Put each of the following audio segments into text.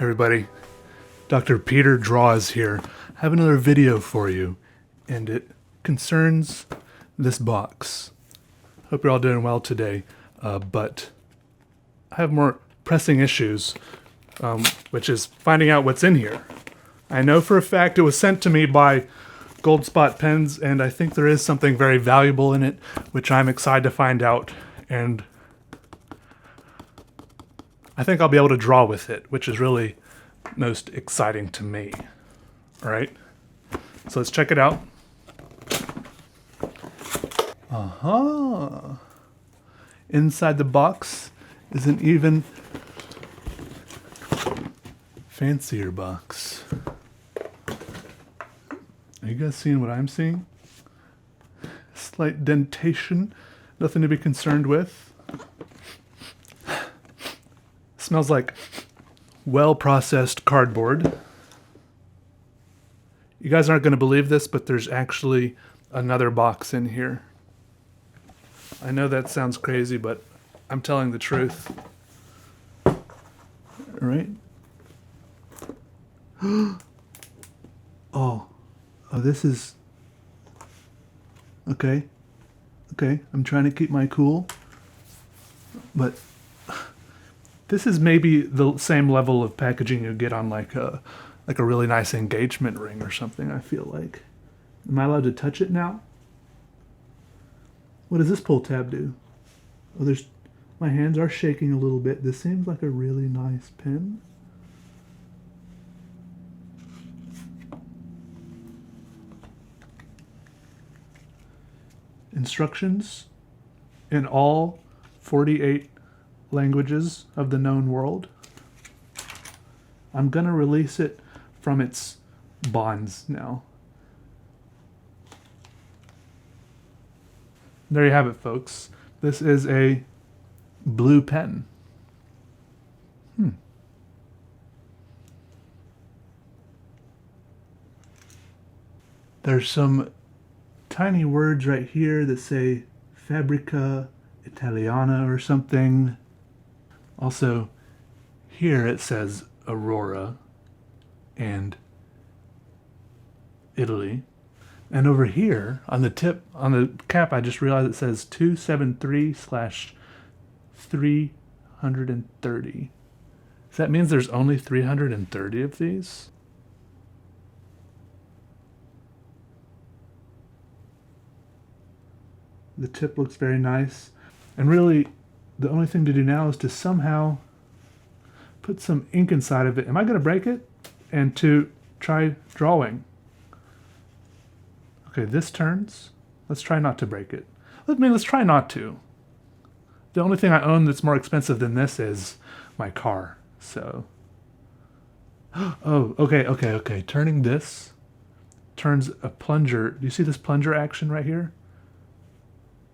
Everybody, Dr. Peter Draws here. I have another video for you, and it concerns this box. Hope you're all doing well today, but I have more pressing issues, which is finding out what's in here. I know for a fact it was sent to me by Gold Spot Pens, and I think there is something very valuable in it, which I'm excited to find out, and I think I'll be able to draw with it, which is really most exciting to me. All right, so let's check it out. Inside the box is an even fancier box. Are you guys seeing what I'm seeing? Slight dentation, nothing to be concerned with. Smells like well-processed cardboard. You guys aren't going to believe this, but there's actually another box in here. I know that sounds crazy, but I'm telling the truth. All right. Oh, this is... Okay, I'm trying to keep my cool, but this is maybe the same level of packaging you get on like a really nice engagement ring or something, I feel like. Am I allowed to touch it now? What does this pull tab do? Oh, my hands are shaking a little bit. This seems like a really nice pen. Instructions in all 48 languages of the known world. I'm gonna release it from its bonds now. There you have it, folks. This is a blue pen. There's some tiny words right here that say Fabrica Italiana or something. Also, here it says Aurora and Italy. And over here, on the tip, on the cap, I just realized it says 273/330. So that means there's only 330 of these? The tip looks very nice. And really, the only thing to do now is to somehow put some ink inside of it. Am I going to break it? And to try drawing. Okay, this turns. Let's try not to break it. Let's try not to. The only thing I own that's more expensive than this is my car. So, oh, okay. Turning this turns a plunger. Do you see this plunger action right here?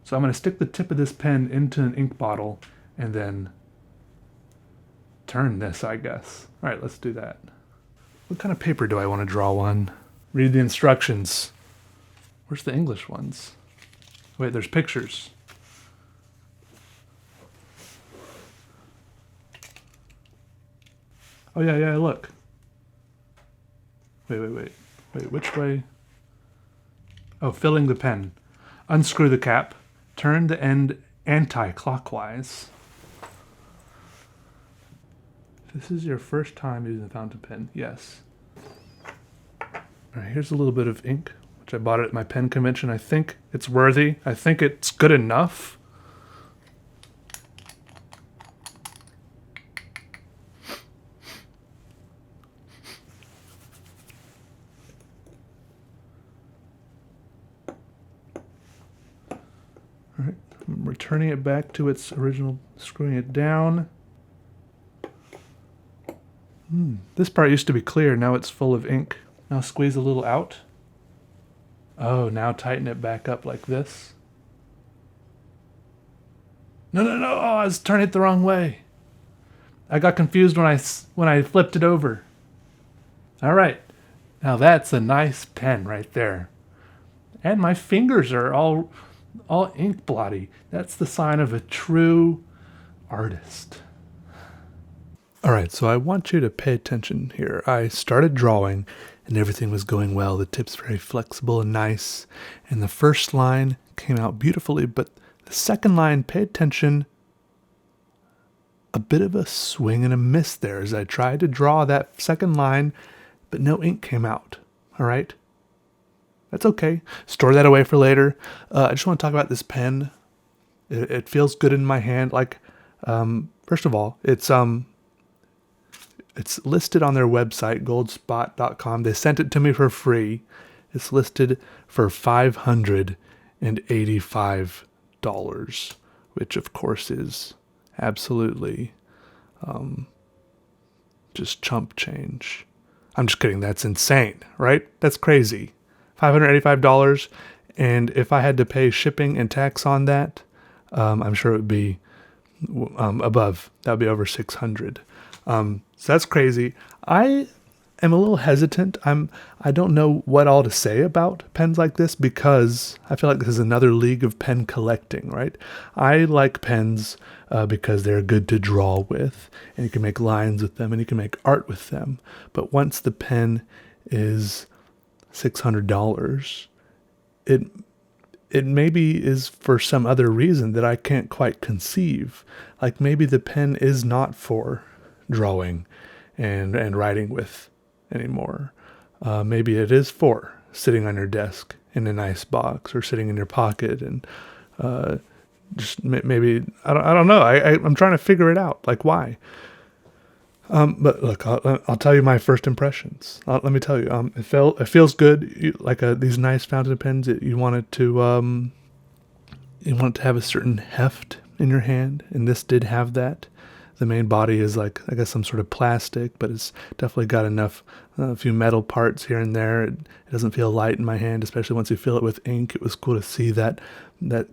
So I'm going to stick the tip of this pen into an ink bottle and then turn this, I guess. All right, let's do that. What kind of paper do I want to draw on? Read the instructions. Where's the English ones? Wait, there's pictures. Oh, yeah, look. Wait, which way? Oh, filling the pen. Unscrew the cap. Turn the end anti-clockwise. This is your first time using the fountain pen. Yes. All right, here's a little bit of ink, which I bought at my pen convention. I think it's worthy. I think it's good enough. All right, I'm returning it back to its original, screwing it down. This part used to be clear, now it's full of ink. Now squeeze a little out. Oh, now tighten it back up like this. No, oh, I was turning it the wrong way. I got confused when I flipped it over. All right, now that's a nice pen right there. And my fingers are all ink blotty. That's the sign of a true artist. All right, so I want you to pay attention here. I started drawing and everything was going well. The tip's very flexible and nice. And the first line came out beautifully, but the second line, pay attention, a bit of a swing and a miss there as I tried to draw that second line, but no ink came out. All right? That's okay. Store that away for later. I just want to talk about this pen. It feels good in my hand. Like, first of all, it's listed on their website, goldspot.com. They sent it to me for free. It's listed for $585, which of course is absolutely just chump change. I'm just kidding. That's insane, right? That's crazy. $585. And if I had to pay shipping and tax on that, I'm sure it would be above. That would be over 600. So that's crazy. I am a little hesitant. I don't know what all to say about pens like this because I feel like this is another league of pen collecting, right? I like pens because they're good to draw with, and you can make lines with them, and you can make art with them. But once the pen is $600, it maybe is for some other reason that I can't quite conceive. Like maybe the pen is not for drawing and writing with anymore. Maybe it is for sitting on your desk in a nice box or sitting in your pocket and just maybe I don't know. I'm trying to figure it out. Like why? But look, I'll tell you my first impressions. Let me tell you, it feels good. These nice fountain pens. You want it to have a certain heft in your hand, and this did have that. The main body is like, I guess, some sort of plastic, but it's definitely got enough, a few metal parts here and there. It doesn't feel light in my hand, especially once you fill it with ink. It was cool to see that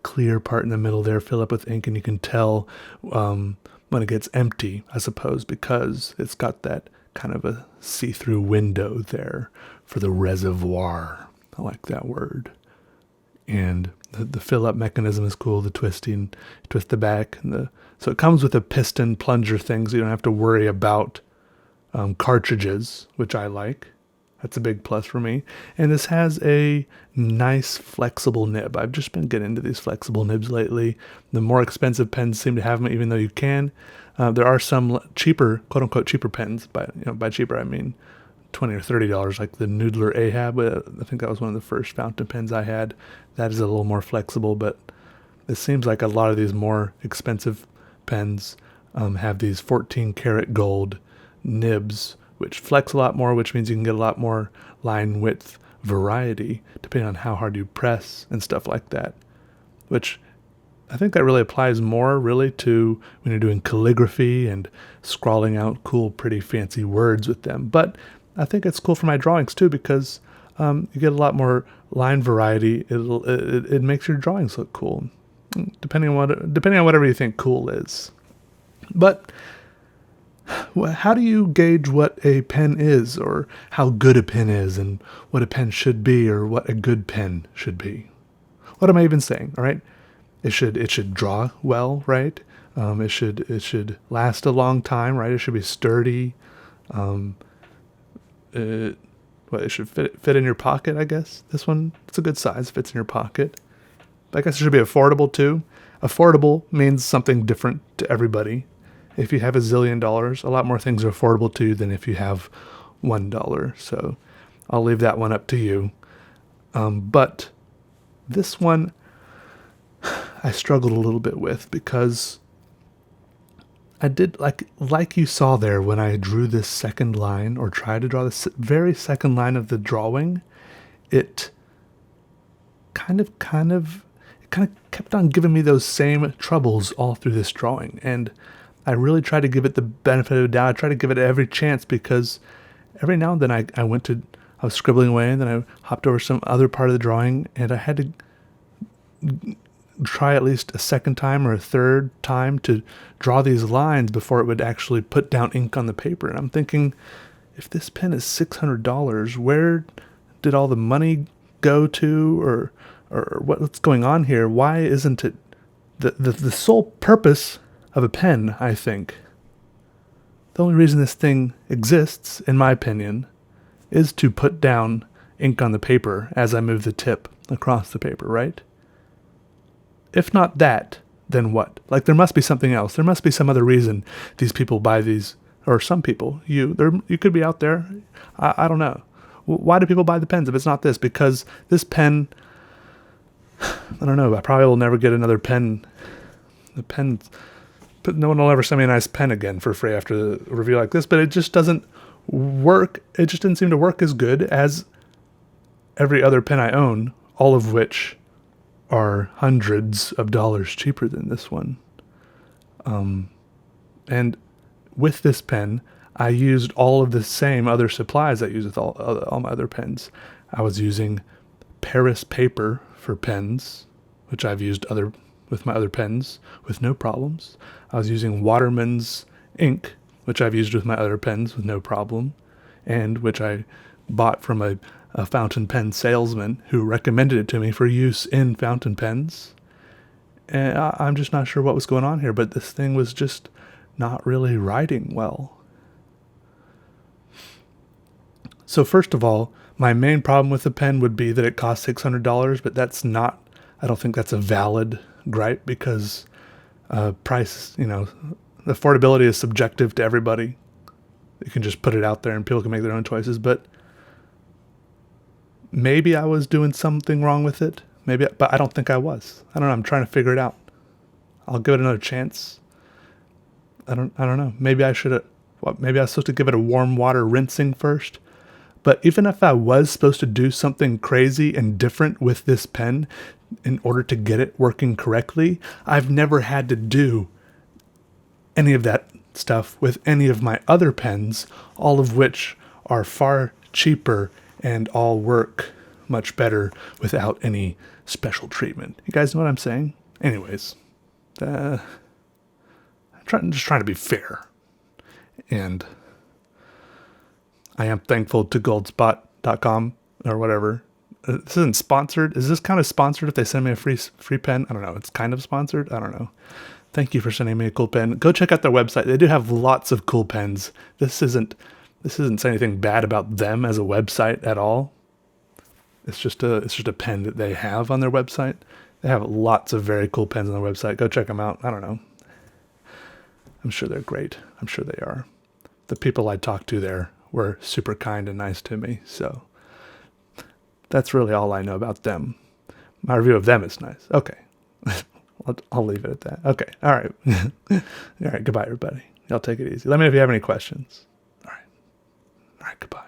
clear part in the middle there fill up with ink, and you can tell when it gets empty, I suppose, because it's got that kind of a see-through window there for the reservoir. I like that word. And the fill-up mechanism is cool. The twisting, twist the back, so it comes with a piston plunger thing, so you don't have to worry about cartridges, which I like. That's a big plus for me. And this has a nice flexible nib. I've just been getting into these flexible nibs lately. The more expensive pens seem to have them, even though you can. There are some cheaper, quote-unquote cheaper pens. By cheaper, I mean $20 or $30, like the Noodler Ahab. I think that was one of the first fountain pens I had. That is a little more flexible, but it seems like a lot of these more expensive pens have these 14 karat gold nibs, which flex a lot more, which means you can get a lot more line width variety depending on how hard you press and stuff like that, which I think that really applies more really to when you're doing calligraphy and scrawling out cool, pretty fancy words with them. But I think it's cool for my drawings too, because you get a lot more line variety. It makes your drawings look cool, depending on whatever you think cool is. But how do you gauge what a pen is, or how good a pen is, and what a pen should be, or what a good pen should be? What am I even saying? All right, it should draw well, right? It should last a long time, right? It should be sturdy. It should fit in your pocket, I guess. This one, it's a good size, fits in your pocket. But I guess it should be affordable too. Affordable means something different to everybody. If you have $1 zillion, a lot more things are affordable to you than if you have $1. So I'll leave that one up to you. But this one I struggled a little bit with, because I did, like you saw there when I drew this second line, or tried to draw this very second line of the drawing, it kind of kept on giving me those same troubles all through this drawing. And I really tried to give it the benefit of the doubt. I tried to give it every chance, because every now and then I was scribbling away, and then I hopped over some other part of the drawing, and I had to try at least a second time or a third time to draw these lines before it would actually put down ink on the paper. And I'm thinking, if this pen is $600, where did all the money go to, or what's going on here? Why isn't it the sole purpose of a pen, I think, The only reason this thing exists, in my opinion, is to put down ink on the paper as I move the tip across the paper, right? If not that, then what? Like, there must be something else. There must be some other reason these people buy these, or some people, you could be out there. I don't know. Why do people buy the pens if it's not this? Because this pen, I don't know, I probably will never get another pen. The pen, but no one will ever send me a nice pen again for free after a review like this, but it just doesn't work. It just didn't seem to work as good as every other pen I own, all of which are hundreds of dollars cheaper than this one. And with this pen, I used all of the same other supplies I use with all my other pens. I was using Paris paper for pens, which I've used with my other pens with no problems. I was using Waterman's ink, which I've used with my other pens with no problem, and which I bought from a fountain pen salesman who recommended it to me for use in fountain pens. And I'm just not sure what was going on here, but this thing was just not really writing well. So first of all, my main problem with the pen would be that it costs $600, but I don't think that's a valid gripe, because price, affordability is subjective to everybody. You can just put it out there and people can make their own choices, but maybe I was doing something wrong with it. But I don't think I was. I don't know. I'm trying to figure it out. I'll give it another chance. I don't know. Maybe I should have. Maybe I was supposed to give it a warm water rinsing first. But even if I was supposed to do something crazy and different with this pen in order to get it working correctly, I've never had to do any of that stuff with any of my other pens, all of which are far cheaper and all work much better without any special treatment. You guys know what I'm saying? Anyways, I'm just trying to be fair. And I am thankful to goldspot.com or whatever. This isn't sponsored. Is this kind of sponsored if they send me a free pen? I don't know. It's kind of sponsored. I don't know. Thank you for sending me a cool pen. Go check out their website. They do have lots of cool pens. This isn't saying anything bad about them as a website at all. It's just a pen that they have on their website. They have lots of very cool pens on their website. Go check them out. I don't know. I'm sure they're great. I'm sure they are. The people I talked to there were super kind and nice to me. So that's really all I know about them. My review of them is nice. Okay. I'll leave it at that. Okay. All right. All right. Goodbye, everybody. Y'all take it easy. Let me know if you have any questions. All right. Goodbye.